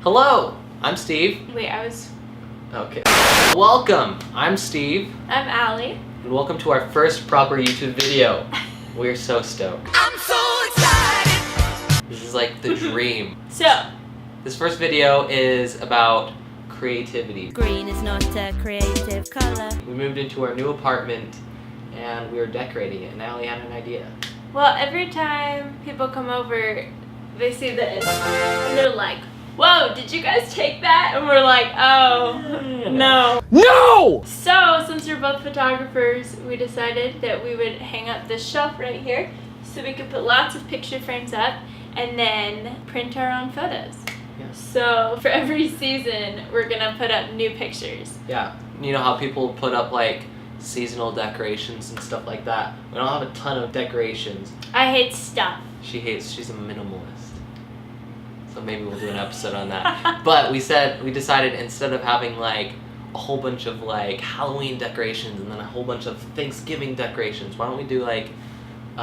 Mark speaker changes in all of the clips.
Speaker 1: Hello, I'm Steve.
Speaker 2: Wait, I was...
Speaker 1: Okay. Welcome, I'm Steve.
Speaker 2: I'm Allie.
Speaker 1: And welcome to our first proper YouTube video. We're so stoked.
Speaker 3: I'm so excited!
Speaker 1: This is like the dream.
Speaker 2: So,
Speaker 1: This first video is about creativity.
Speaker 4: Green is not a creative color.
Speaker 1: We moved into our new apartment and we were decorating it and Allie had an idea.
Speaker 2: well, every time people come over, they see this, and they're like, whoa, did you guys take that? And we're like, oh, no.
Speaker 1: No!
Speaker 2: So, since we're both photographers, we decided that we would hang up this shelf right here so we could put lots of picture frames up and then print our own photos.
Speaker 1: Yes.
Speaker 2: So, for every season, we're gonna put up new pictures.
Speaker 1: Yeah, you know how people put up like seasonal decorations and stuff like that? We don't have a ton of decorations.
Speaker 2: I hate stuff.
Speaker 1: She's a minimalist. So maybe we'll do an episode on that. But we decided instead of having like a whole bunch of like Halloween decorations and then a whole bunch of Thanksgiving decorations, why don't we do like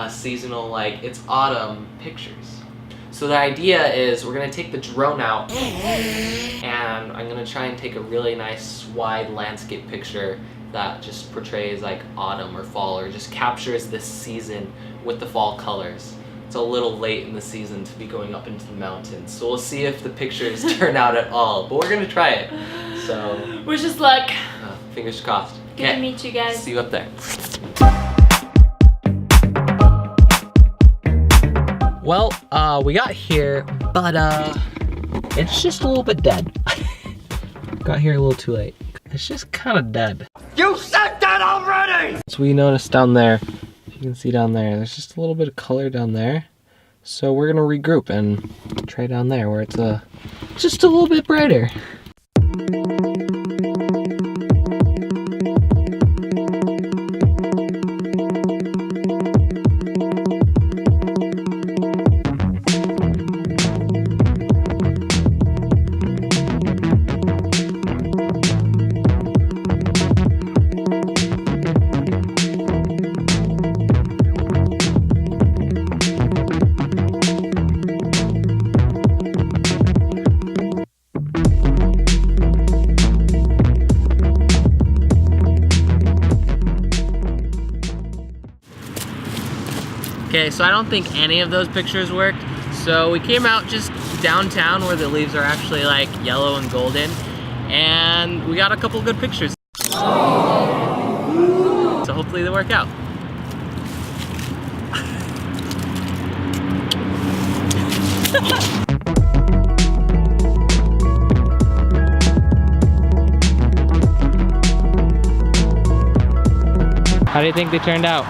Speaker 1: seasonal, like it's autumn pictures. So the idea is we're gonna take the drone out and I'm gonna try and take a really nice wide landscape picture that just portrays like autumn or fall or just captures this season with the fall colors. It's a little late in the season to be going up into the mountains, so we'll see if the pictures turn out at all, but we're gonna try it. So,
Speaker 2: Wish us luck.
Speaker 1: fingers crossed.
Speaker 2: Good to meet you guys.
Speaker 1: See you up there. Well, we got here, but it's just a little bit dead. Got here a little too late. It's just kind of dead.
Speaker 3: You said that already!
Speaker 1: So we noticed down there, if you can see down there, there's just a little bit of color down there. So we're gonna regroup and try down there where it's just a little bit brighter. Okay, so I don't think any of those pictures worked. So we came out just downtown where the leaves are actually like yellow and golden, and we got a couple good pictures. So hopefully they work out. How do you think they turned out?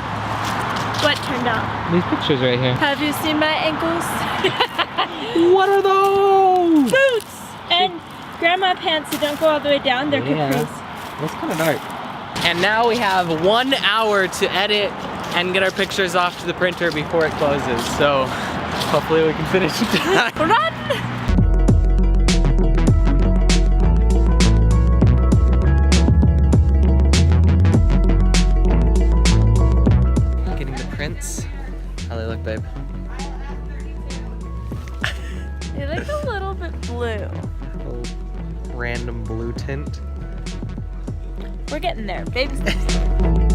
Speaker 2: What turned out?
Speaker 1: These pictures right here.
Speaker 2: Have you seen my ankles?
Speaker 1: What are those?
Speaker 2: Boots! And grandma pants that don't go all the way down, they're capris.
Speaker 1: That's kind of dark. And now we have 1 hour to edit and get our pictures off to the printer before it closes. So hopefully we can finish in time.
Speaker 2: Run!
Speaker 1: Getting the prints. How they look, babe?
Speaker 2: They look a little bit blue.
Speaker 1: A little random blue tint.
Speaker 2: We're getting there. Baby steps.